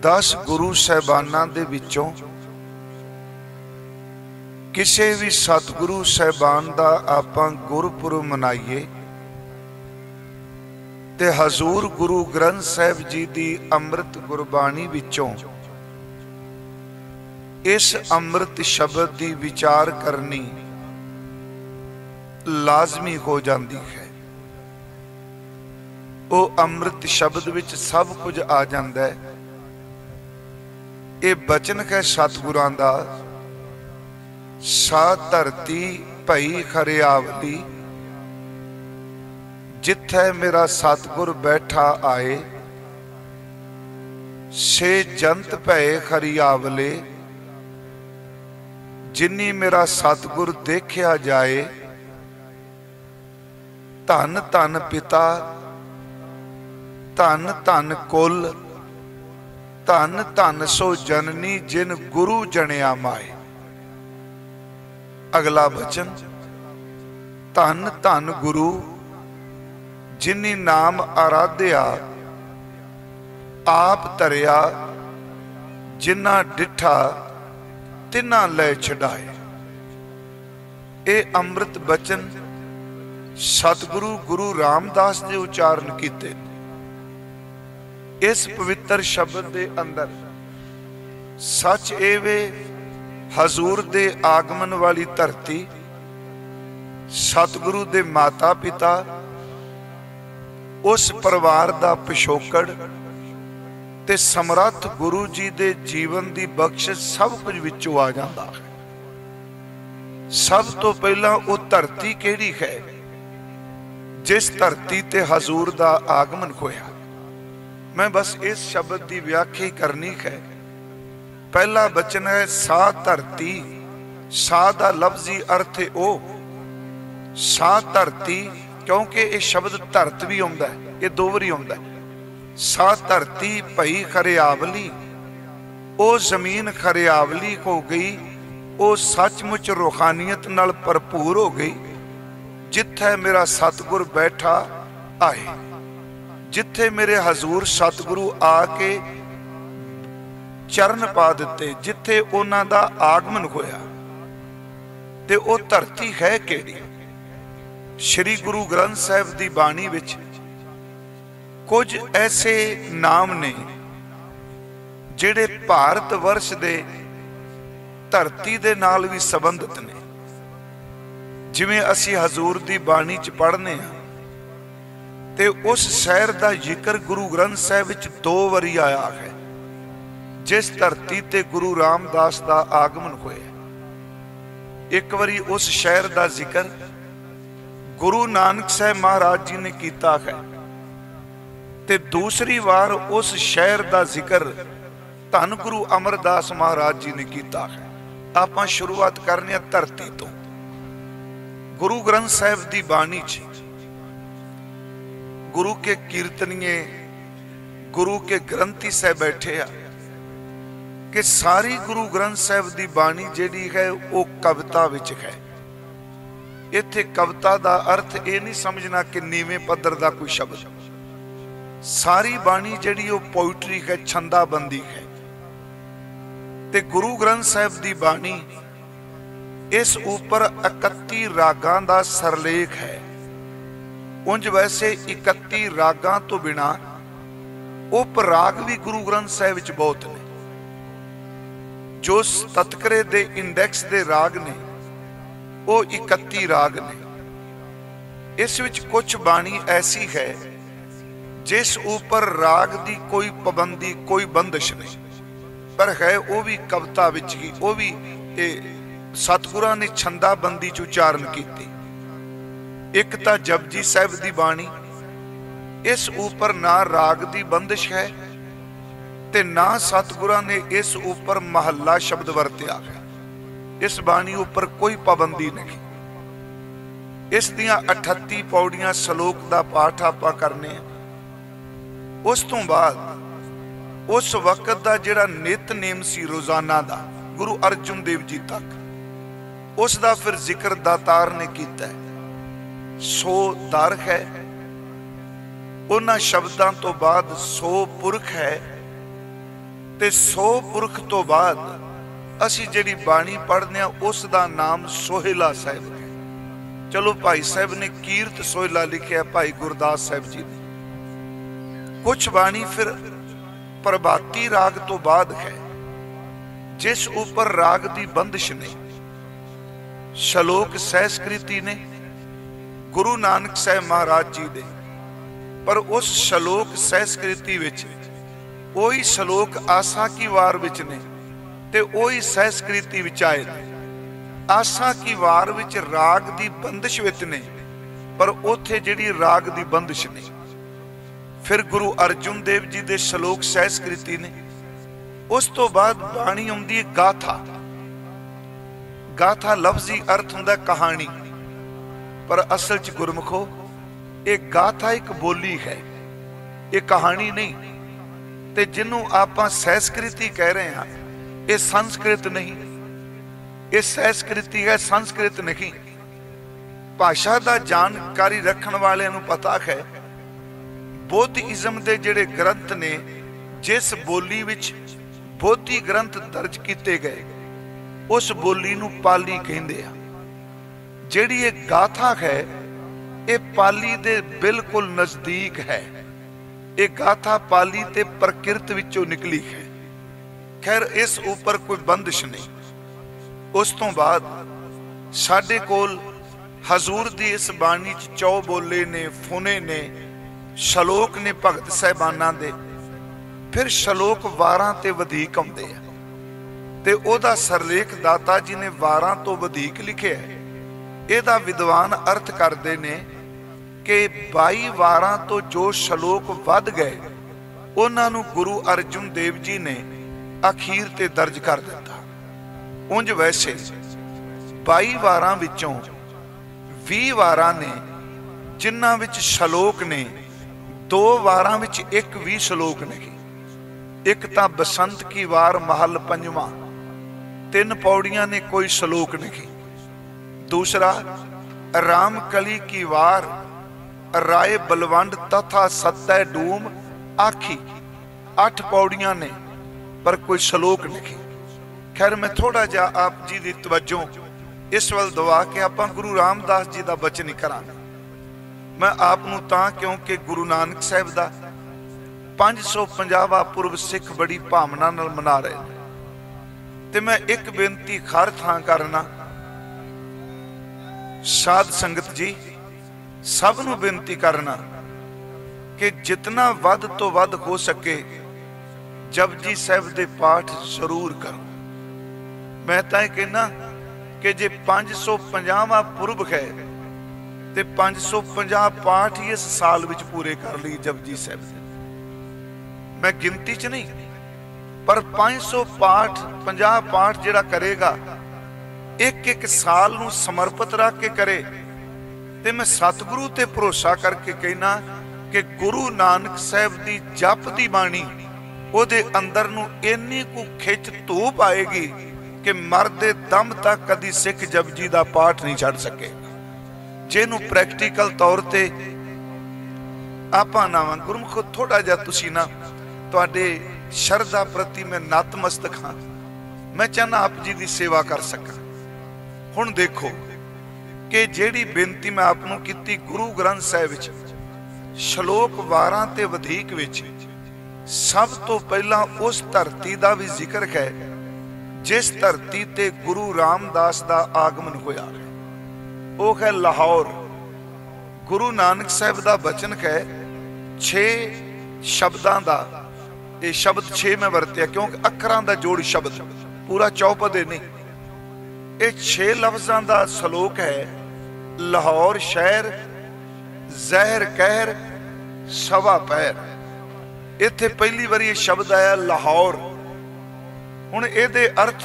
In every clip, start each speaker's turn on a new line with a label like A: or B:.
A: 10 गुरु साहिबानां दे विचों किसी भी सतगुरु साहिबान दा आपां गुरपुरब मनाइए ते हजूर गुरु ग्रंथ साहिब जी दी अमृत गुरबाणी विचों इस अमृत शब्द दी विचार करनी लाजमी हो जाती है। वो अमृत शब्द विच सब कुछ आ जाता है। ये बचन है सतगुरां दा, सा धरती भई खरियावली, जिथे मेरा सतगुर बैठा आए, से जंत भय खरियावले, जिन्नी मेरा सतगुर देखिया जाए। धन धन पिता, धन धन कुल, धन धन सो जननी जिन गुरु जनिया माए। अगला वचन, धन धन गुरु जिन्नी नाम आराध्या, आप धरिया, जिन्ना डिठा तिन्ना लै छड़ाए। ये अमृत बचन सतगुरु गुरु रामदास ने उच्चारण किए। इस पवित्र शब्द के अंदर सच एवे हजूर दे आगमन वाली धरती, सतगुरु दे माता पिता, उस परिवार दा पिछोकड़ ते समर्थ गुरु जी दे जीवन दी बख्शिश सब कुछ विचों आ जाता है। सब तो पहला वो धरती केड़ी है जिस धरती ते हजूर दा आगमन होया। मैं बस इस शब्द की व्याख्या करनी है। पहला बचन है सा धरती। सा दा लफ्जी अर्थ है ओ सा धरती, क्योंकि ये शब्द धरत भी आउंदा है, ये दो बारी आउंदा है। सा धरती भई खरियावली, ओ जमीन खरियावली हो गई, ओ सचमुच रूहानियत नाल भरपूर हो गई, जिथे मेरा सतगुर बैठा आए, जिथे मेरे हजूर सतगुरु आके चरण पा दिते, जिथे उन्हां दा आगमन होया। ते ओ धरती है केड़ी? श्री गुरु ग्रंथ साहिब दी बाणी विच कुछ ऐसे नाम ने जिहड़े भारत वर्ष दे धरती दे नाल भी संबंधित ने। जिवें असी हजूर दी बाणी च पढ़ने हां ते उस शहर दा जिक्र गुरु ग्रंथ साहिब विच 2 वारी आया है, जिस धरती ते गुरु रामदास दा आगमन होया। एक वारी उस शहर दा जिक्र गुरु नानक साहिब महाराज जी ने कीता है, ते दूसरी बार उस शहर दा जिक्र धन गुरु अमरदास महाराज जी ने कीता है। आपां शुरुआत करने धरती तो। गुरु ग्रंथ साहिब दी बाणी च गुरु के कीर्तनीय, गुरु के ग्रंथी साहब बैठे आ कि सारी गुरु ग्रंथ साहिब दी बाणी जिहड़ी है वो कविता विच है। इत्थे कविता दा अर्थ ये नहीं समझना कि नीवें पद्धर दा कोई शब्द। सारी बाणी जिहड़ी वो पोइट्री है, छंदाबंदी है। ते गुरु ग्रंथ साहिब दी बाणी इस ऊपर 31 रागां दा सरलेख है। उंज वैसे 31 रागां तो बिना उप राग भी गुरु ग्रंथ साहिब विच बहुत ने। जो तत्करे दे इंडेक्स दे राग ने वो 31 राग ने। इस विच कुछ बाणी ऐसी है जिस ऊपर राग दी कोई पाबंदी, कोई बंदिश नहीं, पर है वो भी कविता विच ही। वो भी सतगुरां ने छंदाबंदी च उच्चारण कीती। एक तां जपजी साहिब दी बाणी, इस ऊपर ना राग दी बंदिश है ते ना सतगुरां ने इस ऊपर महला शब्द वरत्या है। इस बाणी ऊपर कोई पाबंदी नहीं। इस दियां 38 पौड़ियां सलोक दा पाठ आपां करने। उस तो बाद उस वक्त दा जिहड़ा नितनेम सी रोजाना दा गुरु अर्जुन देव जी तक, उसका फिर जिक्र दातार ने किया है। सो दर है, उन्हां शब्दां तो बाद सो पुरख है, ਤੇ 100 ਪੁਰਖ ਤੋਂ ਬਾਅਦ ਅਸੀਂ ਜਿਹੜੀ ਬਾਣੀ ਪੜ੍ਹਦੇ ਹਾਂ ਉਸ ਦਾ ਨਾਮ ਸੋਹਿਲਾ ਸਾਹਿਬ ਹੈ। ਚਲੋ ਭਾਈ ਸਾਹਿਬ ਨੇ ਕੀਰਤ ਸੋਹਿਲਾ ਲਿਖਿਆ, ਭਾਈ ਗੁਰਦਾਸ ਸਾਹਿਬ ਜੀ ਨੇ। ਕੁਛ ਬਾਣੀ ਫਿਰ ਪ੍ਰਭਾਤੀ ਰਾਗ ਤੋਂ ਬਾਅਦ ਹੈ, ਜਿਸ ਉੱਪਰ ਰਾਗ ਦੀ ਬੰਦਿਸ਼ ਨਹੀਂ। ਸ਼ਲੋਕ ਸਹਿਸਕ੍ਰਿਤੀ ਨੇ ਗੁਰੂ ਨਾਨਕ ਸਾਹਿਬ ਮਹਾਰਾਜ ਜੀ ਦੇ, ਪਰ ਉਸ ਸ਼ਲੋਕ ਸਹਿਸਕ੍ਰਿਤੀ ਵਿੱਚ ਉਹੀ ਸ਼ਲੋਕ ਆਸਾ ਕੀ ਵਾਰ ਵਿੱਚ ਨੇ ਤੇ ਉਹੀ ਸਹਿਸਕ੍ਰਿਤੀ ਵਿੱਚ ਆਏ ਨੇ। ਆਸਾ ਕੀ ਵਾਰ ਵਿੱਚ ਰਾਗ ਦੀ ਬੰਦਿਸ਼ ਵਿੱਚ ਨੇ, ਪਰ ਉੱਥੇ ਜਿਹੜੀ ਰਾਗ ਦੀ ਬੰਦਿਸ਼ ਨਹੀਂ। ਫਿਰ ਗੁਰੂ ਅਰਜੁਨ ਦੇਵ ਜੀ ਦੇ ਸ਼ਲੋਕ ਸਹਿਸਕ੍ਰਿਤੀ ਨੇ। ਉਸ ਤੋਂ ਬਾਅਦ ਬਾਣੀ ਆਉਂਦੀ ਹੈ ਗਾਥਾ। ਗਾਥਾ ਲਫ਼ਜ਼ੀ ਅਰਥ ਹੁੰਦਾ ਕਹਾਣੀ, ਪਰ ਅਸਲ 'ਚ ਗੁਰਮੁਖੋ ਇਹ ਗਾਥਾ ਇੱਕ ਬੋਲੀ ਹੈ, ਇਹ ਕਹਾਣੀ ਨਹੀਂ। ਤੇ ਜਿਹਨੂੰ ਆਪਾਂ ਸਹਿਸਕ੍ਰਿਤੀ ਕਹਿ ਰਹੇ ਹਾਂ, ਇਹ ਸੰਸਕ੍ਰਿਤ ਨਹੀਂ, ਇਹ ਸਹਿਸਕ੍ਰਿਤੀ ਹੈ, ਸੰਸਕ੍ਰਿਤ ਨਹੀਂ। ਭਾਸ਼ਾ ਦਾ ਜਾਣਕਾਰੀ ਰੱਖਣ ਵਾਲਿਆਂ ਨੂੰ ਪਤਾ ਹੈ ਬੋਧਿਜ਼ਮ ਦੇ ਜਿਹੜੇ ਗ੍ਰੰਥ ਨੇ, ਜਿਸ ਬੋਲੀ ਵਿੱਚ ਬੋਧੀ ਗ੍ਰੰਥ ਦਰਜ ਕੀਤੇ ਗਏ, ਉਸ ਬੋਲੀ ਨੂੰ ਪਾਲੀ ਕਹਿੰਦੇ ਆ। ਜਿਹੜੀ ਇਹ ਗਾਥਾ ਹੈ ਇਹ ਪਾਲੀ ਦੇ ਬਿਲਕੁਲ ਨਜ਼ਦੀਕ ਹੈ। ਇਹ ਗਾਥਾ ਪਾਲੀ ਤੇ ਪ੍ਰਕਿਰਤ ਵਿੱਚੋਂ ਨਿਕਲੀ ਹੈ। ਖੈਰ ਇਸ ਉੱਪਰ ਕੋਈ ਬੰਦਿਸ਼ ਨਹੀਂ। ਉਸ ਤੋਂ ਬਾਅਦ ਸਾਡੇ ਕੋਲ ਹਜ਼ੂਰ ਦੀ ਇਸ ਬਾਣੀ 'ਚ ਚੌ ਬੋਲੇ ਨੇ, ਫੁਨੇ ਨੇ, ਸ਼ਲੋਕ ਨੇ ਭਗਤ ਸਾਹਿਬਾਨਾਂ ਦੇ। ਫਿਰ ਸ਼ਲੋਕ ਵਾਰਾਂ ਤੇ ਵਧੇਕ ਆਉਂਦੇ ਆ, ਤੇ ਉਹਦਾ ਸਰਲੇਖ ਦਾਤਾ ਜੀ ਨੇ ਵਾਰਾਂ ਤੋਂ ਵਧੇਕ ਲਿਖਿਆ। ਇਹਦਾ ਵਿਦਵਾਨ ਅਰਥ ਕਰਦੇ ਨੇ ਕਿ 22 ਵਾਰਾਂ ਤੋਂ ਜੋ ਸ਼ਲੋਕ ਵੱਧ ਗਏ, ਉਹਨਾਂ ਨੂੰ ਗੁਰੂ ਅਰਜੁਨ ਦੇਵ ਜੀ ਨੇ ਅਖੀਰ ਤੇ ਦਰਜ ਕਰ ਦਿੱਤਾ। ਉਂਝ ਵੈਸੇ 22 ਵਾਰਾਂ ਵਿੱਚੋਂ 20 ਵਾਰਾਂ ਨੇ ਜਿਨ੍ਹਾਂ ਵਿੱਚ ਸ਼ਲੋਕ ਨੇ, 2 ਵਾਰਾਂ ਵਿੱਚ ਇੱਕ ਵੀ ਸ਼ਲੋਕ ਨਹੀਂ। ਇੱਕ ਤਾਂ ਬਸੰਤ ਕੀ ਵਾਰ ਮਹੱਲ ਪੰਜਵਾਂ, 3 ਪੌੜੀਆਂ ਨੇ, ਕੋਈ ਸ਼ਲੋਕ ਨਹੀਂ। ਦੂਸਰਾ ਰਾਮ ਕਲੀ ਕੀ ਵਾਰ ਰਾਏ ਬਲਵੰਡ ਤਥਾ ਸਤੈ ਡੂਮ ਆਖੀ, 8 ਪੌੜੀਆਂ ਨੇ, ਪਰ ਕੋਈ ਸ਼ਲੋਕ ਨਹੀਂ। ਖੈਰ ਮੈਂ ਥੋੜਾ ਜਿਹਾ ਆਪ ਜੀ ਦੀ ਤਵੱਜੋ ਇਸ ਵੱਲ ਦਵਾ ਕੇ ਆਪਾਂ ਗੁਰੂ ਰਾਮਦਾਸ ਜੀ ਦਾ ਬਚਨ ਕਰਾਂਗੇ। ਮੈਂ ਆਪ ਨੂੰ ਤਾਂ ਕਿਉਂਕਿ ਗੁਰੂ ਨਾਨਕ ਸਾਹਿਬ ਦਾ 550ਵਾਂ ਪੁਰਬ ਸਿੱਖ ਬੜੀ ਭਾਵਨਾ ਨਾਲ ਮਨਾ ਰਹੇ ਨੇ, ਤੇ ਮੈਂ ਇੱਕ ਬੇਨਤੀ ਹਰ ਥਾਂ ਕਰਨਾ, ਸਾਧ ਸੰਗਤ ਜੀ ਸਭ ਨੂੰ ਬੇਨਤੀ ਕਰਨਾ ਕਿ ਜਿਤਨਾ ਵੱਧ ਤੋਂ ਵੱਧ ਹੋ ਸਕੇ ਜਪਜੀ ਸਾਹਿਬ ਦੇ ਪਾਠ ਜ਼ਰੂਰ ਕਰੋ। ਮੈਂ ਤਾਂ ਇਹ ਕਹਿਣਾ ਕਿ ਜੇ 550ਵਾਂ ਪੁਰਬ ਹੈ ਤੇ 550 ਪਾਠ ਹੀ ਇਸ ਸਾਲ ਵਿੱਚ ਪੂਰੇ ਕਰ ਲਈ ਜਪਜੀ ਸਾਹਿਬ ਦੇ। ਮੈਂ ਗਿਣਤੀ 'ਚ ਨਹੀਂ, ਪਰ 500 ਪਾਠ 50 ਪਾਠ ਜਿਹੜਾ ਕਰੇਗਾ ਇੱਕ ਸਾਲ ਨੂੰ ਸਮਰਪਿਤ ਰੱਖ ਕੇ ਕਰੇ। ਤੇ ਮੈਂ ਸਤਿਗੁਰੂ ਤੇ ਭਰੋਸਾ ਕਰਕੇ ਕਹਿਣਾ ਕਿ ਗੁਰੂ ਨਾਨਕ ਸਾਹਿਬ ਦੀ ਜਪ ਦੀ ਬਾਣੀ ਉਹਦੇ ਅੰਦਰ ਨੂੰ ਇੰਨੀ ਕੁ ਖਿੱਚ ਧੂਪ ਆਏਗੀ ਕਿ ਮਰਦੇ ਦਮ ਤੱਕ ਕਦੀ ਸਿੱਖ ਜਪਜੀ ਦਾ ਪਾਠ ਨਹੀਂ ਛੱਡ ਸਕੇ। ਜਿਹਨੂੰ ਪ੍ਰੈਕਟੀਕਲ ਤੌਰ ਤੇ ਆਪਾਂ ਨਾਵਾਂ ਗੁਰਮੁਖ, ਥੋੜਾ ਜਿਹਾ ਤੁਸੀਂ ਨਾ ਤੁਹਾਡੇ ਸ਼ਰਧਾ ਪ੍ਰਤੀ ਮੈਂ ਨਤਮਸਤਕ ਹਾਂ। ਮੈਂ ਚਾਹੁੰਦਾ ਆਪ ਜੀ ਦੀ ਸੇਵਾ ਕਰ ਸਕਾਂ। ਹੁਣ ਦੇਖੋ ਕਿ ਜਿਹੜੀ ਬੇਨਤੀ ਮੈਂ ਆਪ ਨੂੰ ਕੀਤੀ, ਗੁਰੂ ਗ੍ਰੰਥ ਸਾਹਿਬ ਵਿੱਚ ਸ਼ਲੋਕ ਵਾਰਾਂ ਤੇ ਵਧੇਕ ਵਿੱਚ ਸਭ ਤੋਂ ਪਹਿਲਾਂ ਉਸ ਧਰਤੀ ਦਾ ਵੀ ਜ਼ਿਕਰ ਹੈ ਜਿਸ ਧਰਤੀ ਤੇ ਗੁਰੂ ਰਾਮਦਾਸ ਦਾ ਆਗਮਨ ਹੋਇਆ, ਉਹ ਹੈ ਲਾਹੌਰ। ਗੁਰੂ ਨਾਨਕ ਸਾਹਿਬ ਦਾ ਬਚਨ ਹੈ 6 ਸ਼ਬਦਾਂ ਦਾ। ਇਹ ਸ਼ਬਦ 6 ਮੈਂ ਵਰਤਿਆ ਕਿਉਂਕਿ ਅੱਖਰਾਂ ਦਾ ਜੋੜ ਸ਼ਬਦ, ਪੂਰਾ ਚੌਪਦੇ ਨਹੀਂ। ਇਹ 6 ਲਫ਼ਜ਼ਾਂ ਦਾ ਸ਼ਲੋਕ ਹੈ। ਲਾਹੌਰ ਸ਼ਹਿਰ ਜ਼ਹਿਰ ਕਹਿਰ ਸਵਾ ਪੈਰ। ਇੱਥੇ ਪਹਿਲੀ ਵਾਰੀ ਇਹ ਸ਼ਬਦ ਆਇਆ ਲਾਹੌਰ। ਹੁਣ ਇਹਦੇ ਅਰਥ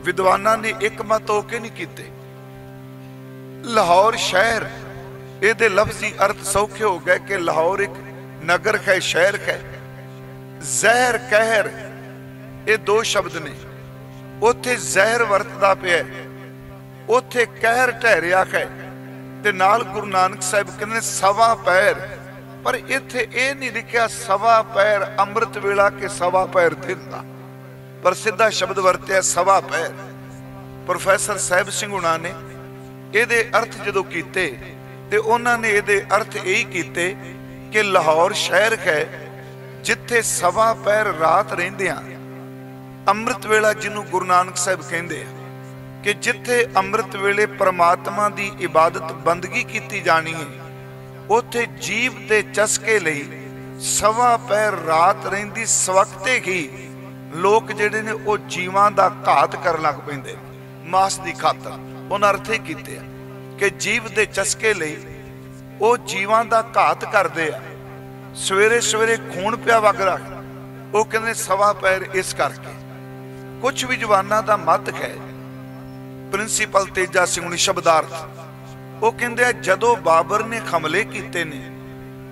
A: ਵਿਦਵਾਨਾਂ ਨੇ ਇੱਕ ਮਤ ਹੋ ਕੇ ਨਹੀਂ ਕੀਤੇ। ਲਾਹੌਰ ਸ਼ਹਿਰ, ਇਹਦੇ ਲਫ਼ਜ਼ੀ ਅਰਥ ਸੌਖੇ ਹੋ ਗਏ ਕਿ ਲਾਹੌਰ ਇੱਕ ਨਗਰ ਹੈ, ਸ਼ਹਿਰ ਹੈ। ਜ਼ਹਿਰ ਕਹਿਰ, ਇਹ 2 ਸ਼ਬਦ ਨੇ। ਉੱਥੇ ਜ਼ਹਿਰ ਵਰਤਦਾ ਪਿਆ, ਉੱਥੇ ਕਹਿਰ ਠਹਿਰਿਆ ਹੈ। ਤੇ ਨਾਲ ਗੁਰੂ ਨਾਨਕ ਸਾਹਿਬ ਕਹਿੰਦੇ ਸਵਾ ਪੈਰ, पर इत्थे ये नहीं लिखा सवा पैर अमृत वेला के सवा पैर दिन दा, पर सीधा शब्द वरत्या सवा पैर। प्रोफैसर साहिब सिंह हुणा ने इहदे अर्थ जदों कीते ते उन्हां ने इहदे अर्थ यही कीते कि लाहौर शहर है जिथे सवा पैर रात रहिंदियां अमृत वेला जिन्हों गुरु नानक साहिब कहंदे कि जिथे अमृत वेले परमात्मा दी इबादत बंदगी की जानी है, उत्थे जीव दे चस्के लई सवा पैर रात रहिंदी सवखते ही लोग जिहड़े ने वो जीवां दा घात करन लग पैंदे मास दी खातर। उन्हां अर्थ ही कीते कि जीव दे चस्के लई वो जीवां दा घात करदे आ। सवेरे सवेरे खून पिया वग रहा, वो कहते सवा पैर इस करके। कुछ विद्वानां दा मत है, प्रिंसीपल तेजा सिंह हुणी शब्दार्थ, वो कहते जदों बाबर ने हमले कीते ने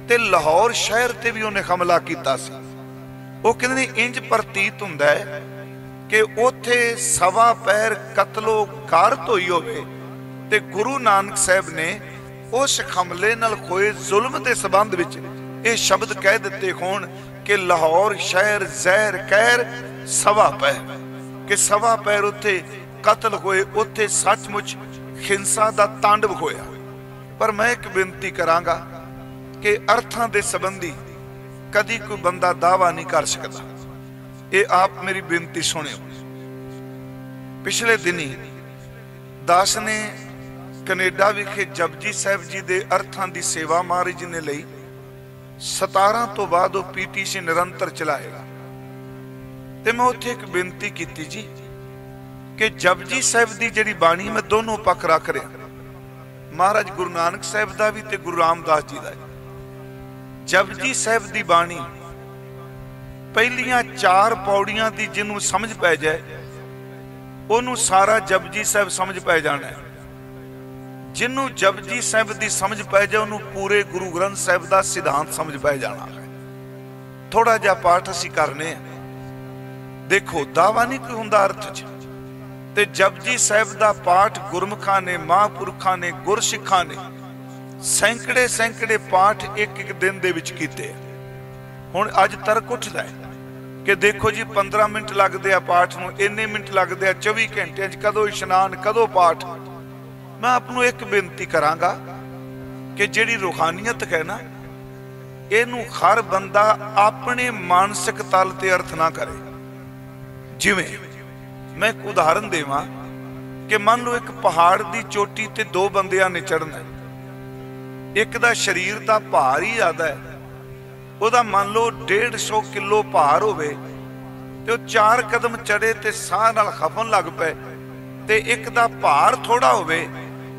A: ते लाहौर शहर ते भी उन्हें हमला कीता सी। वो कहते इंज प्रतीत हुंदा है कि उत्थे सवा पैर कतलो गारत होई होवे ते गुरु नानक साहब ने उस हमले नाल होए जुल्म के संबंध विच ये शब्द कह दिते होण कि लाहौर शहर जहर कहर सवा पैर, कि सवा पैर उत्थे कतल होए, उत्थे सचमुच हिंसा का तांडव होया। पर मैं एक बेनती करांगा कि अर्थां दे संबंधी कदी कोई बंदा दावा नहीं कर सकता। ये आप मेरी बेनती सुनियो। पिछले दिनी दास ने कनेडा विखे जपजी साहिब जी दे अर्थां दी सेवा महाराज जी ने लई 17 तो बाद वो PTC निरंतर चलाएगा। ते मैं उत्थे एक बेनती की जी कि जपजी साहिब दी जिहड़ी बाणी मैं दोनों पक्ष रख रहा, महाराज गुरु नानक साहिब दा भी ते गुरु रामदास जी दा। जपजी साहिब दी बाणी पहलियां 4 पौड़ियां दी जिन्हों समझ पै जाए उन्हों सारा जपजी साहिब समझ पै जाना है। जिन्हों जपजी साहिब दी समझ पै जाए उन्होंने पूरे गुरु ग्रंथ साहिब दा सिद्धांत समझ पै जाना है। थोड़ा जा पाठ असीं करने, देखो दावा नहीं कोई हुंदा अर्थ च, ते जपजी साहिब दा पाठ गुरमुखां ने, महापुरखां ने, गुरसिखां ने सैकड़े सैकड़े पाठ एक एक दिन दे विच कीते। हुण अज तर्क उठदा है कि देखो जी 15 मिनट लगदे आ पाठ नूं, इन्ने मिनट लगदे आ 24 घंटे च कदों इशनान कदों पाठ। मैं आपनों एक बेनती करांगा कि जिहड़ी रूहानियत है ना, इहनूं हर बंदा अपने मानसिक तल ते अर्थ ना करे। जिवें मैं एक उदाहरण देवां कि मान लो एक पहाड़ की चोटी ते 2 बंदियां ने चढ़ना, एक दा शरीर का भार ही ज्यादा है, ਉਹਦਾ मान लो 150 किलो भार होवे ते 4 कदम चढ़े ते साह नाल खफन लग पे, ते एक दा भार थोड़ा होवे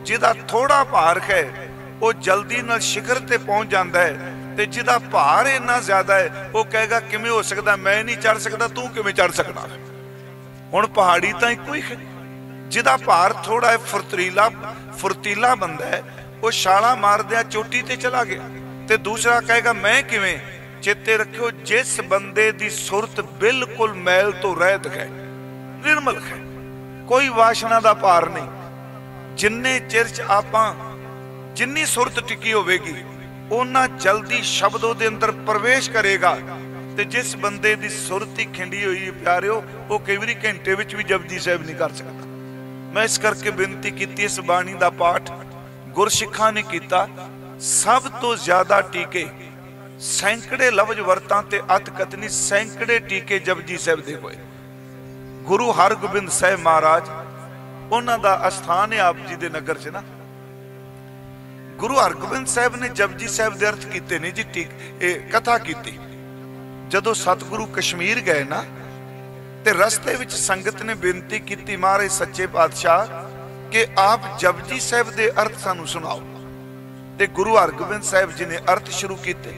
A: जिहदा थोड़ा भार है वो जल्दी नाल शिखर ते पहुंच जाता है, ते जिहदा भार इन्ना ज्यादा है वो कहेगा किवें हो सकदा, मैं नहीं चढ़ सकदा, तू किवें चढ़ सकदा। हुण पहाड़ी तां इक्को ही है, जिहदा भार थोड़ा है फुर्तीला बंदा है वो छाला मारदिया चोटी ते चला गया, ते दूसरा कहेगा मैं किवें। चेते रखियो जिस बंदे दी सुरत बिल्कुल मैल तो रहत है, निर्मल है, कोई वासना दा पार नहीं, जिन्ने चिर च आपां जिन्नी सुरत टिकी होवेगी उन्ना जल्दी शब्द उहदे अंदर प्रवेश करेगा। ते जिस बंदे दी सुरत ही खिंडी हुई प्यारियो वो कई बारी घंटे विच भी जपजी साहिब नहीं कर सकता। मैं इस करके बेनती की इस बाणी का पाठ गुरसिखां ने किया। सब तो ज्यादा टीके सैकड़े लफ्ज वरतां ते अत कतनी सैकड़े टीके जपजी साहिब दे होए। गुरु हरगोबिंद साहिब महाराज उन्हां दा अस्थान है आप जी दे नगर च ना। गुरु हरगोबिंद साहिब ने जपजी साहिब दे अर्थ कीते ने जी, कथा कीती। जदों सतगुरु कश्मीर गए ना ते रस्ते विच संगत ने बेनती की महाराज सच्चे पातशाह कि आप जपजी साहिब दे अर्थ सानू सुनाओ। ते गुरु हरगोबिंद साहिब जी ने अर्थ शुरू किए।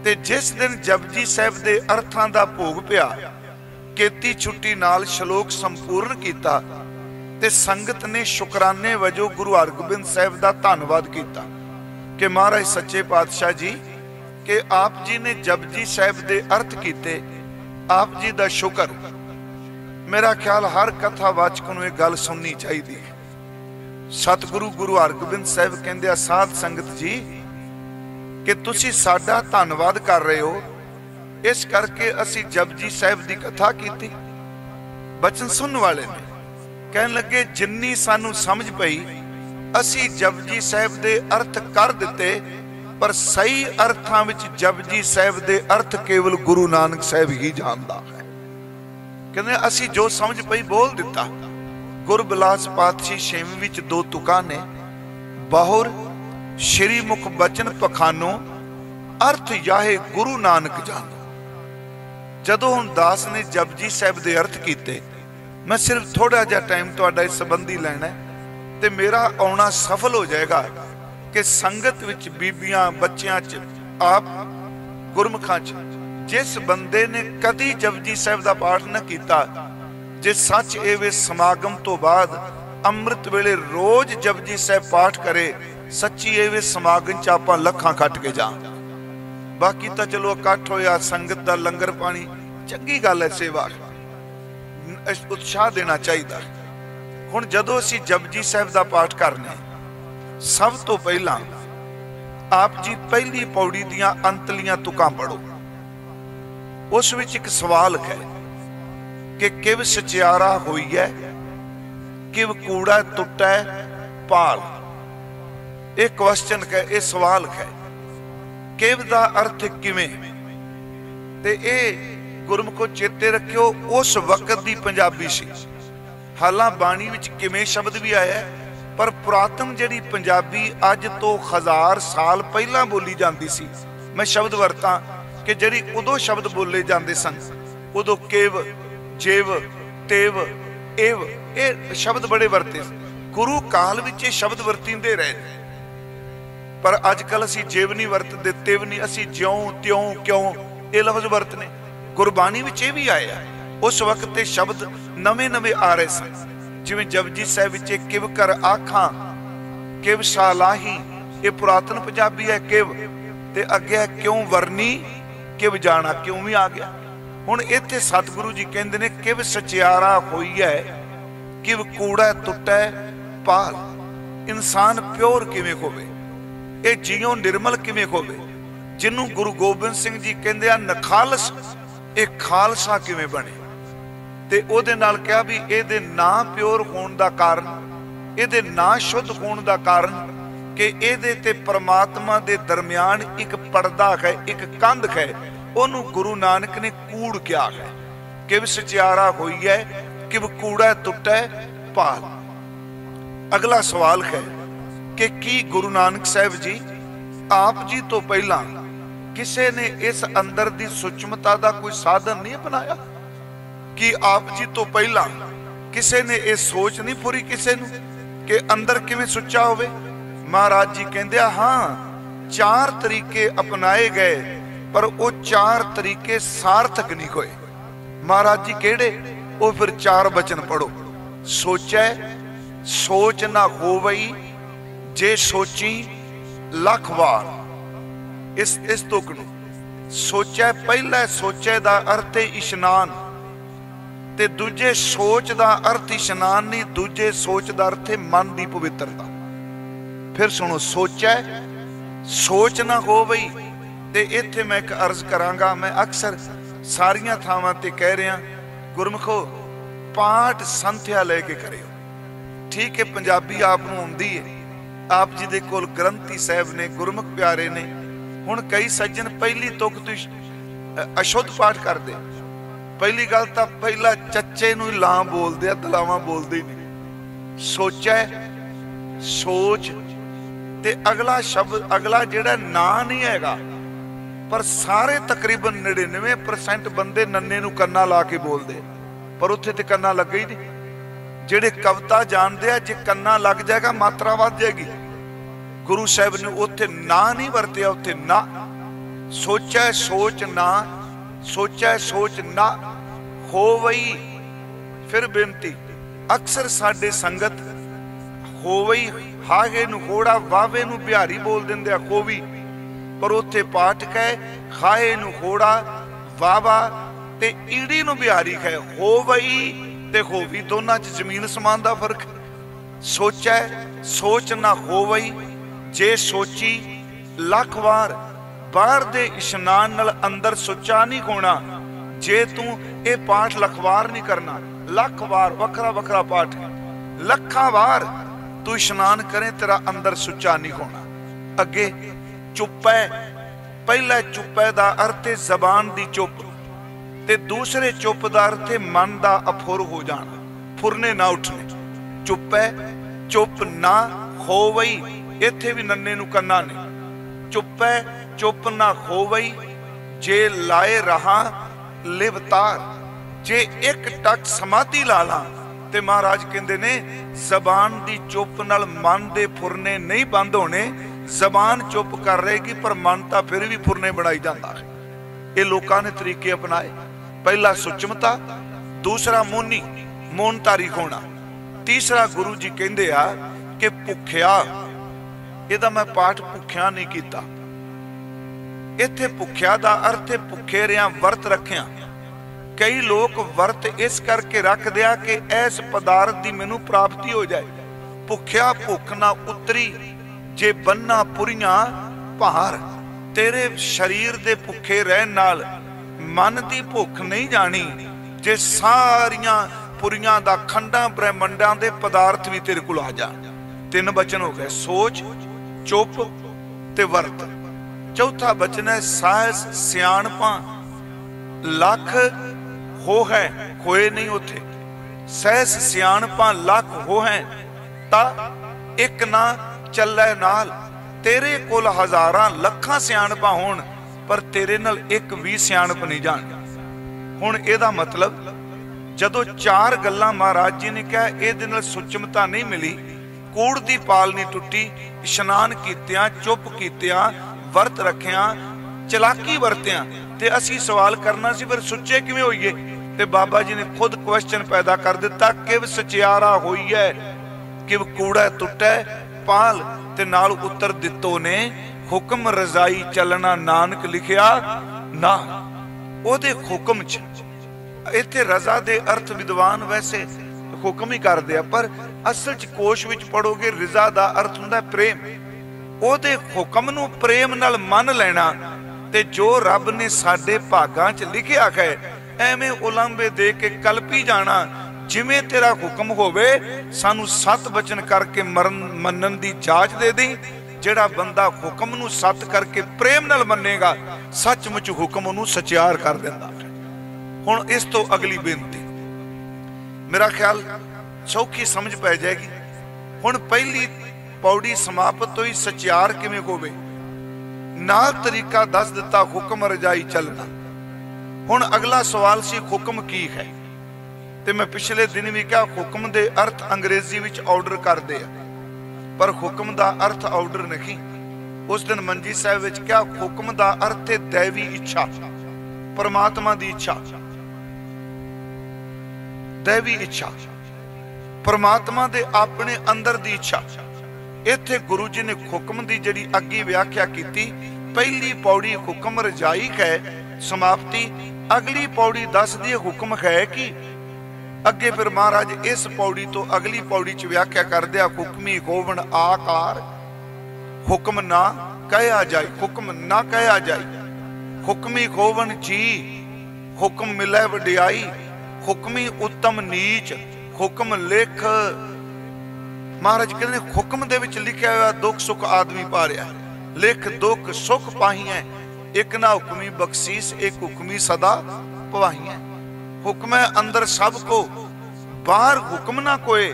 A: ते जिस दिन जपजी साहिब दे अर्थां दा भोग पिया, केती छुट्टी नाल श्लोक संपूर्ण किया ते संगत ने शुकराने वजों गुरु हरगोबिंद साहिब दा धन्नवाद किया कि महाराज सच्चे पातशाह जी कि आप जी ने जपजी साहिब दे अर्थ किए, आप जी दा शुक्र। मेरा ख्याल हर कथा वाचक नूं इह गल सुननी चाहिए है। सतगुरु गुरु हरगोबिंद साहिब कहंदे साध संगत जी कि तुसी साडा धन्नवाद कर रहे हो, इस करके असी जपजी साहिब की कथा की। बचन सुनने वाले ने कहन लगे जिन्नी सानू समझ पई असी जपजी साहिब दे अर्थ कर दिते, पर सही अर्थां विच जपजी साहिब दे अर्थ केवल गुरु नानक साहिब ही जानदा है। कहंदे असी जो समझ पई बोल दिता। गुरबिलास पातशाही छेवीं विच दो तुकां ने, बाहुर श्री मुख बचन पखानो, अर्थ याहे गुरु नानक जानो। जदों हुण दास ने जपजी साहिब दे अर्थ कीते, मैं सिर्फ थोड़ा जिहा टाइम तुहाडा इस संबंधी लैना ते मेरा आउणा सफल हो जाएगा कि संगत विच बीबियां बच्चियां च आप गुरमुखां च जिस बंदे ने कदी जपजी साहिब दा पाठ न कीता, जे सच एवे समागम तो बाद अमृत वेले रोज जपजी साहिब पाठ करे, सच्ची एवे समागम च आपां लखां कट के जा। बाकी तो चलो इकट्ठ होया, संगत दा लंगर पानी चंगी गल है, सेवा उत्साह देना चाहिए। हुण जदों असीं जपजी साहिब दा पाठ करने, सब तो पहला आप जी पहली पौड़ी दियां अंतलियां तुकां पढ़ो। उस विच एक सवाल है कि किव सचियारा होई है, किव कूड़ा टुटा है पाल। एक क्वेश्चन है, यह सवाल है। किव दा अर्थ किवें, ते ए गुरमुखो चेते रखियो उस वक्त दी पंजाबी सी। हालां बाणी विच किवें शब्द भी आया, पर पुरातन जिहड़ी पंजाबी अज तो 1000 साल पहला बोली जाती सी। मैं शब्द वरतां कि जिहड़ी उदों शब्द बोले जाते सन, उदों केव, जेव, तेव, एव, ये शब्द बड़े वरते। गुरु काल विच ये शब्द वरतींदे रहे, पर अजकल असीं जेव नहीं वरतदे, तेव नहीं, असीं ज्यों त्यों क्यों ये लफ्ज वरतने। गुरबाणी विच ये भी आया, उस वक्त शब्द नवे नवे आ रहे सन। जिवें जपजी साहिब विच किव कर आखां, किव सालाही, ये पुरातन पंजाबी है किव, ते अगे है क्यों वरनी, किव जाना, क्यों भी आ गया। हुण इत्थे सतगुरु जी कहंदे ने किव सचियारा होई है, किव कूड़ा टुटा पाल। इंसान प्योर किवें होवे, ये जियों निर्मल किवें होवे। जिन्हों गुरु गोबिंद सिंह जी कहंदे आ नखालस, एक खालसा किवें बने। ते ओहदे नाल कहा भी इहदे ना प्योर होण दा कारण, इहदे ना शुद्ध होण दा कारण कि इहदे ते परमात्मा दे दरम्यान एक पर्दा है, एक कंध है। ओनू गुरु नानक ने कूड़ क्या है। किव सचियारा होई है, किव कूड़ा टुटा पाल। अगला सवाल है कि की गुरु नानक साहिब जी आप जी तो पहला किसी ने इस अंदर दी सूक्ष्मता दा कोई साधन नहीं अपनाया? कि आप जी तो पहला किसी ने यह सोच नहीं पूरी किसी नूं कि अंदर किवें सुच्चा होवे? महाराज जी कहंदे हाँ, 4 तरीके अपनाए गए, पर वो 4 तरीके सार्थक नहीं होए। महाराज जी केड़े? वो फिर 4 वचन पढ़ो। सोचै सोच ना होवई, जे सोची लख वार। इस तुक नूं सोचै, पहला सोचै दा अर्थ है इशनान, ते दूजे सोच दा अर्थ इशनान नहीं, दूजे सोच दा अर्थ है मन की पवित्रता। फिर सुनो, सोचै सोच ना हो वई। ते इत्थे मैं एक अर्ज करांगा, मैं अक्सर सारियां थावां ते कह रहा, गुरमुखो पाठ संथ्या लेके करियो। ठीक है, पंजाबी आप नूं आउंदी है, आप जी दे कोल ग्रंथी साहब ने, गुरमुख प्यारे ने। हुण कई सज्जन पहली तुक तो अशुद्ध पाठ करते। पहली गल तो पहला चच्चे नूं लां बोलदे, दलावां बोलदे नहीं। सोचै सोच, ते अगला शब्द, अगला जिहड़ा ना नहीं हैगा, पर सारे तकरीबन 99% बंदे नन्ने नूं कन्ना ला के बोलते, पर उत्थे ते कन्ना लगे ही नहीं। जिहड़े कविता जानते हैं, जे कन्ना लग जाएगा मात्रा वध जाएगी। गुरु साहब ने उत्थे ना नहीं वरतिया, उत्थे ना। सोचै सोच ना, सोचै सोच ना हो वई। फिर बेनती, अक्सर साडे संगत हो वई हागे नूं होड़ा, वावे नूं बिहारी बोल दिंदे आ खोवी, पर उत्थे पाठक है खाए नूं होड़ा वावा, ते ईड़ी नूं बिहारी है हो वई ते होवी। दोनों च जमीन समान दा फर्क। सोचै सोच ना हो वई, जे सोची लख वार। बाहर दे इशनान नाल अंदर सुच्चा नहीं होना। जे तू ये पाठ लख वार नहीं करना, लख वार वखरा वखरा पाठ है, लखा वार तू इशनान करें तेरा अंदर सुच्चा नहीं होना। अगे चुप्पै, पहला चुप्पै दा अर्थ है जबान दी चुप, ते दूसरे चुप दा अर्थ है मन दा अफुर हो जाना, फुरने ना उठने। चुप्पै चुप ना होवई, इत्थे भी नन्ने नू कन्ना ने। चुप्पै चुप ना होवई, जे लाए रहा लिवतार, जे एक टक समाधि ला ला ते महाराज कहंदे ने जबान दी चुप नाल मन दे फुरने नहीं बंद होने। जबान चुप कर रहेगी पर मन तां फिर भी फुरने बनाई जाता है। ये लोकां ने तरीके अपनाए, पहला सुचमता, दूसरा मौनी मौनधारी होना, तीसरा गुरु जी कहंदे आ कि भुखिया। इहदा मैं पाठ भुखिया नहीं कीता, इत्थे भुखिया दा अर्थ है भुखे रिया वर्त रखिया। कई लोग वर्त इस करके रख दिया कि इस पदार्थ की मैनू प्राप्ति हो जाए। भुखिया भुख ना उतरी, जे बन्ना पुरियां भार। तेरे शरीर दे भुखे रहन नाल मन की भुख नहीं जानी, जे सारियां पुरियां दा खंडा ब्रह्मंडां दे पदार्थ भी तेरे कोल आ जाण। तीन बचन हो गए, सोच, चुप ते वर्त। चौथा बचन है साहस सियाणपा, लख हो है खोए नहीं उथे। सहस सियाणपा लख हो है ता एक ना चलै नाल। तेरे कोल हजारां लखां सियाणपा होण पर तेरे नाल एक भी सियाणप नहीं जाण। हुण इहदा मतलब जदों चार गल्लां महाराज जी ने कहा इहदे नाल सुचमता नहीं मिली, कूड़ दी पाल नहीं टुटी, इशनान कीतियां, चुप कीतियां, वर्त रखिया, चलाकी वरतियां, ते असी सवाल करना सी फिर सुच्चे किवें होईए। ते बाबा जी ने खुद क्वेश्चन पैदा कर दिता, किव सचियारा होई है, किव कूड़ा टुटै पाल। ते नाल उत्तर दित्तो ने हुक्म रजाई चलना नानक लिखिया ना। ओदे हुक्म च इत्थे रजा दे अर्थ विद्वान वैसे हुक्म ही करदे आ, पर असल च कोश विच पढ़ोगे रजा दा अर्थ हुंदा प्रेम। ओदे हुक्म नूं प्रेम नाल मन लेना, ते जो रब ने साडे भागां च लिखिया है एवें उलंबे दे के कलपी जाना। जिवें तेरा हुक्म होवे सानू सत वचन करके मनन दी जाच दे दी। जेड़ा बंदा हुक्म नूं सत करके प्रेम नाल मन्नेगा सचमुच हुक्म नूं सचियार कर दिंदा है। हुण इस तो अगली बेनती मेरा ख्याल सौखी समझ पै जाएगी। हुण पहली पौड़ी समाप्त हुई, सचियार किवें होवे नाल तरीका दस दिता, हुक्म रजाई चलना। हुण अगला सवाल सी हुक्म की है, ते मैं पिछले दिन भी कहा हुक्म दे अर्थ अंग्रेजी विच ऑर्डर करदे आ, पर हुक्म दा अर्थ ऑर्डर नहीं। उस दिन मंजी साहब विच कहा हुक्म दा अर्थ है दैवी इच्छा, परमात्मा दी इच्छा, दैवी इच्छा, परमात्मा दे अपने अंदर दी इच्छा। इत्थे गुरु जी ने हुक्म दी जिहड़ी अग्गी व्याख्या कीती, पहली पौड़ी हुक्म रजाई है समाप्ति, अगली पौड़ी दस दी हुक्म है कि अगे फिर महाराज इस पौड़ी तो अगली पौड़ी च व्याख्या कर दिया, हुक्मी होवन आकार, हुक्म ना कहया जाए, हुक्म ना कहया जाए, हुक्मी होवन जी, हुक्म मिले वडियाई, हुक्मी उत्तम नीच, हुक्म लिख। महाराज कहते हुक्म दे विच लिखिया हुआ दुख सुख आदमी पा रहा है, लिख दुख सुख पाहियां, एक ना हुक्मी बख्शीश एक हुक्मी सदा पवाहियां। हुक्म है अंदर सब को, बाहर हुक्म ना कोई।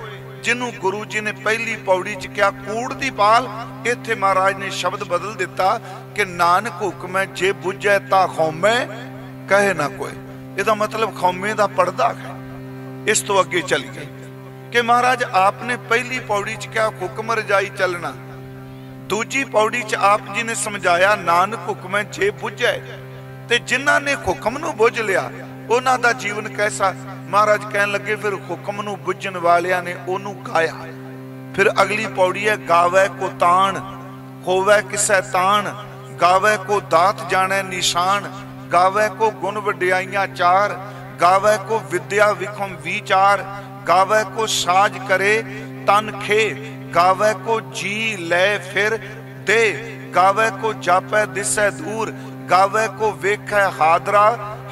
A: जिन्हों गुरु जी ने पहली पौड़ी च क्या कूड़ दी पाल, इत्थे महाराज ने शब्द बदल दिता कि नानक हुक्म है जे बुझे ता खौमे कहे ना कोई। इसका मतलब खौमे दा पर्दा है। इस तो अगे चलिए कि महाराज आपने पहली पौड़ी च क्या हुक्म रजाई चलना, दूजी पौड़ी च आप जी ने समझाया नानक हुक्म है जे बुझे, ते जिन्हां ने हुक्म नूं बुझ लिया उन्हां दा जीवन कैसा। महाराज कहन लगे फिर हुक्म नूं बुझण वालियां ने ओनू गाया। फिर अगली पौड़ी है गावे को तान, होवे किसै तान, गावे को दात जाने निशान, गावे को गुण वडियाइयां चार, गावे को विद्या विखम विचार, गावे को साज करे तन खे, गावे को जी ले फिर दे, गावे को जापै दिसै दूर, गावे को वेखै हादरा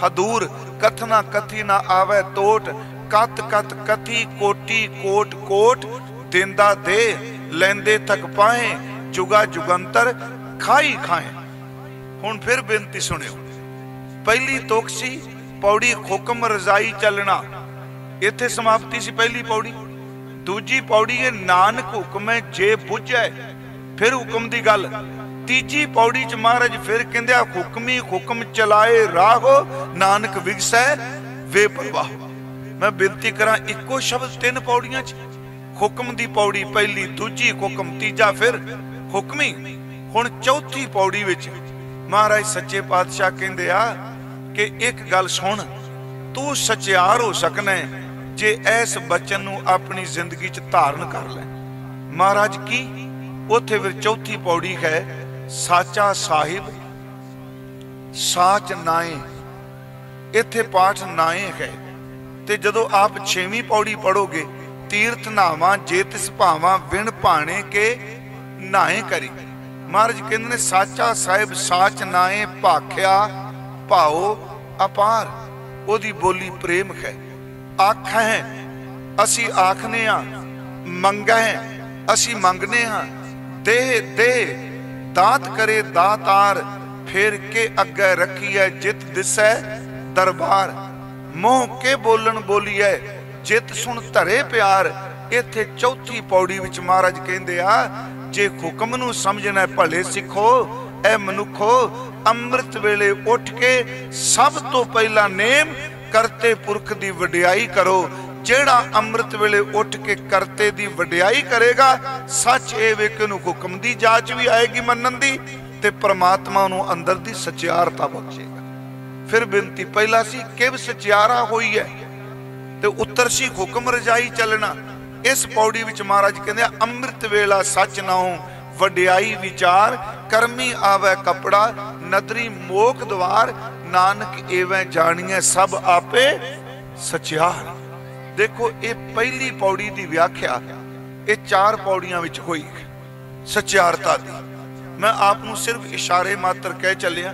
A: हदूर, कथना कथी ना आवे टोट, कत कत कथी कोटि कोट कोट, देंदा दे लैंदे थक पाए, जुगा जुगंतर खाई खाए। हुण फिर बेनती सुनियो। पहली तुक सी पौड़ी हुक्म रजाई चलना, इत्थे समाप्ति सी पहली पौड़ी। दूजी पौड़ी है नानक हुक्म जे बुझै, फिर हुक्म दी गल। तीजी पौड़ी च महाराज फिर कहंदे हुक्मी हुक्म चलाए राहो, नानक विगसै वे परवाह। मैं बेनती करा इको शब्द तीन पौड़ियां च, हुक्म दी पौड़ी पहली, दूजी हुक्म, तीजा फिर हुक्मी। हुण चौथी पौड़ी विच महाराज सच्चे पातशाह कहंदे आ कि एक गल सुन, तू सचियार हो सकना है जे इस बचन नूं अपनी जिंदगी च धारण कर ले। महाराज की उत्थे फिर चौथी पौड़ी है साचा साहिब साच नाए, इत्थे पाठ नाए है। ते जदों आप 6वीं पौड़ी पढ़ोगे, तीर्थ नावा जे तिस भावां विण भाणे के नाए करी। महाराज कहते ने साचा साहिब साच नाए, भाख्या भाओ अपार, ओदी बोली प्रेम है। आख है असी आखने आ, मंगा है असी मंगने हाँ, देह देह दात करे दातार, फिर के अगे रखी है जित दिसै दरबार, मोह के बोलन बोलीए जित सुन धरे प्यार। इत्थे चौथी पौड़ी विच महाराज कहंदे आ जे हुक्म नूं समझना भले सिखो, ए मनुखो अमृत वेले उठ के सब तो पहला नेम करते पुरख दी वडियाई करो। जेड़ा अमृत वेले उठ के करते दी वडियाई करेगा, सच ए वे कि हुक्म दी जाच भी आएगी मनन दी, ते परमात्मा नूं अंदर दी सचियारता बख्शेगा। फिर बेनती पहला सी किव सचियारा होई है, ते उत्तर सी हुक्म रजाई चलना। इस पौड़ी विच महाराज कहंदे अमृत वेला सच नाओ, वडियाई विचार, करमी आवे कपड़ा, नदरी मोख द्वार, नानक एवें जानिए सब आपे सचियार। देखो ये पहली पौड़ी दी व्याख्या ये 4 पौड़ियां विच होई सचियारता दी। मैं आपनूं सिर्फ इशारे मात्र कह चलिया।